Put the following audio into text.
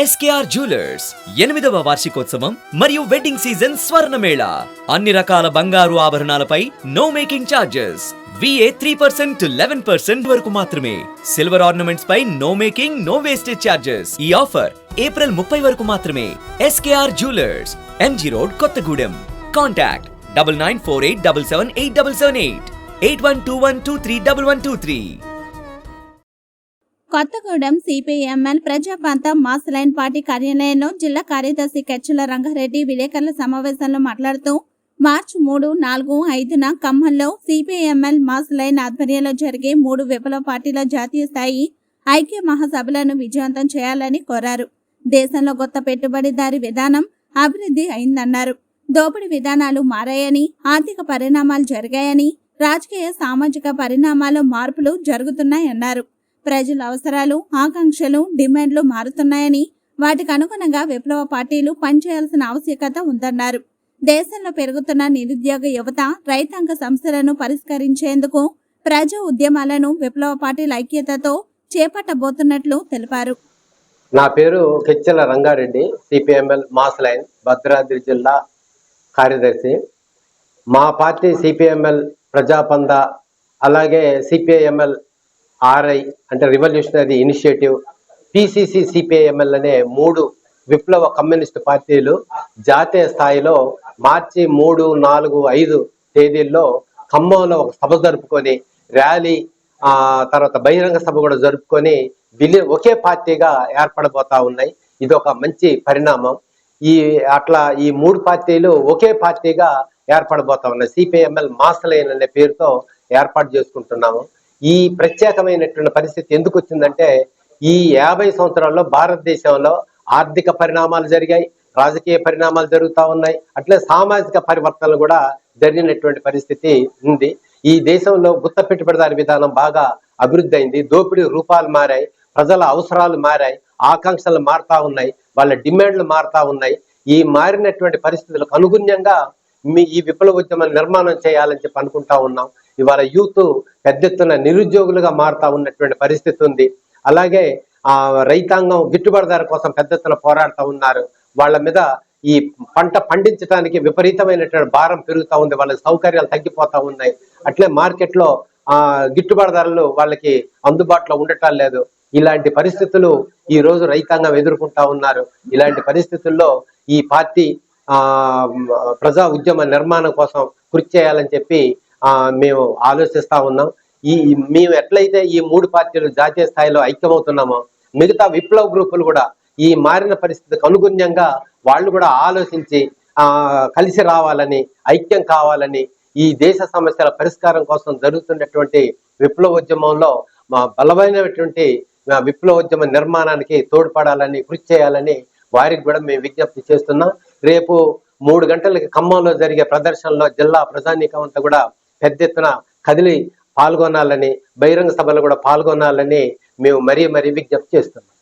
SKR jewellers 8వ వార్షికోత్సవం మరియు వెడ్డింగ్ సీజన్ స్వర్ణమేళ. అన్ని రకాల బంగారు ఆభరణాలపై no making charges. VA 3% to 11% వరకు మాత్రమే. సిల్వర్ ఆర్నమెంట్స్ పై no making, no wastage charges. ఈ ఆఫర్ ఏప్రిల్ 30 వరకు మాత్రమే. SKR jewellers, MG road, Kothagudem. Contact 9948778778 8121231123. Kothagudem CPML Prajapantha mass line party కార్యాలయంలో జిల్లా కార్యదర్శి కెచ్చుల రంగారెడ్డి విలేకరుల సమావేశంలో మాట్లాడుతూ మార్చి 3, 4, 5న ఖమ్మంలో సిపిఎంఎల్ మాస్ లైన్ ఆధ్వర్యంలో జరిగే 3 విప్లవ పార్టీల జాతీయ స్థాయి ఐక్య మహాసభలను విజయవంతం చేయాలని కోరారు. దేశంలో కొత్త పెట్టుబడిదారీ విధానం అభివృద్ధి అయిందన్నారు. దోపిడీ విధానాలు మారాయని, ఆర్థిక పరిణామాలు జరిగాయని, రాజకీయ సామాజిక పరిణామాల్లో మార్పులు జరుగుతున్నాయన్నారు. ప్రజల అవసరాలు, ఆకాంక్షలు, డిమాండ్లు మారుతున్నాయని, వాటికి అనుగుణంగా విప్లవ పార్టీలు పనిచేయాల్సిన ఆవశ్యకత ఉందన్నారు. దేశంలో పెరుగుతున్న నిరుద్యోగ యువత, రైతాంగ సమస్యలను పరిష్కరించేందుకు ప్రజా ఉద్యమాలను విప్లవ పార్టీల ఐక్యతతో చేపట్టబోతున్నట్లు తెలిపారు. నా పేరు Kechchela Rangareddy, CPML mass line Bhadradri జిల్లా కార్యదర్శి. మా పార్టీ సిపిఎంఎల్ ప్రజాపంద, అలాగే సిపిఐఎంఎల్ RI అంటే రివల్యూషనరీ ఇనిషియేటివ్, PCC సిపిఐఎంఎల్ అనే 3 విప్లవ కమ్యూనిస్ట్ పార్టీలు జాతీయ స్థాయిలో మార్చి 3, 4, 5 తేదీల్లో ఖమ్మంలో ఒక సభ జరుపుకొని, ర్యాలీ తర్వాత బహిరంగ సభ కూడా జరుపుకొని ఒకే పార్టీగా ఏర్పడబోతా ఉన్నాయి. ఇది ఒక మంచి పరిణామం. ఈ 3 పార్టీలు ఒకే పార్టీగా ఏర్పడబోతా ఉన్నాయి. సిపిఐఎంఎల్ మాస్ లైన్ అనే పేరుతో ఏర్పాటు చేసుకుంటున్నాము. ఈ ప్రత్యేకమైనటువంటి పరిస్థితి ఎందుకు వచ్చిందంటే, ఈ 50 సంవత్సరాల్లో భారతదేశంలో ఆర్థిక పరిణామాలు జరిగాయి, రాజకీయ పరిణామాలు జరుగుతూ ఉన్నాయి, అట్లే సామాజిక పరివర్తనలు కూడా జరిగినటువంటి పరిస్థితి ఉంది. ఈ దేశంలో గుత్త పెట్టుబడిదారి విధానం బాగా అభివృద్ధి అయింది. దోపిడీ రూపాలు మారాయి, ప్రజల అవసరాలు మారాయి, ఆకాంక్షలు మారుతా ఉన్నాయి, వాళ్ళ డిమాండ్లు మారుతా ఉన్నాయి. ఈ మారినటువంటి పరిస్థితులకు అనుగుణ్యంగా ఈ విప్లవ ఉద్యమం నిర్మాణం చేయాలని చెప్పి అనుకుంటా ఉన్నాం. ఇవాళ యూత్ పెద్ద ఎత్తున నిరుద్యోగులుగా మారుతా ఉన్నటువంటి పరిస్థితి ఉంది. అలాగే రైతాంగం గిట్టుబాటు ధర కోసం పెద్ద ఎత్తున పోరాడుతూ ఉన్నారు. వాళ్ళ మీద ఈ పంట పండించడానికి విపరీతమైనటువంటి భారం పెరుగుతూ ఉంది, వాళ్ళ సౌకర్యాలు తగ్గిపోతా ఉన్నాయి. అట్లే మార్కెట్లో గిట్టుబాటు ధరలు వాళ్ళకి అందుబాటులో ఉండటం లేదు. ఇలాంటి పరిస్థితులు ఈ రోజు రైతాంగం ఎదుర్కొంటా ఉన్నారు. ఇలాంటి పరిస్థితుల్లో ఈ పార్టీ ప్రజా ఉద్యమ నిర్మాణం కోసం కృషి చేయాలని చెప్పి మేము ఆలోచిస్తా ఉన్నాం. మేము ఎట్లయితే ఈ 3 పార్టీలు జాతీయ స్థాయిలో ఐక్యమవుతున్నామో, మిగతా విప్లవ గ్రూపులు కూడా ఈ మారిన పరిస్థితికి అనుగుణ్యంగా వాళ్ళు కూడా ఆలోచించి కలిసి రావాలని, ఐక్యం కావాలని, ఈ దేశ సమస్యల పరిష్కారం కోసం జరుగుతున్నటువంటి విప్లవోద్యమంలో బలమైనటువంటి విప్లవోద్యమ నిర్మాణానికి తోడ్పడాలని, కృషి చేయాలని వారికి కూడా మేము విజ్ఞప్తి చేస్తున్నాం. రేపు 3 గంటలకి ఖమ్మంలో జరిగే ప్రదర్శనలో జిల్లా ప్రజానీకం అంతా కూడా పెద్ద ఎత్తున కదిలి పాల్గొనాలని, బహిరంగ సభలో కూడా పాల్గొనాలని మేము మరీ విజ్ఞప్తి చేస్తున్నాం.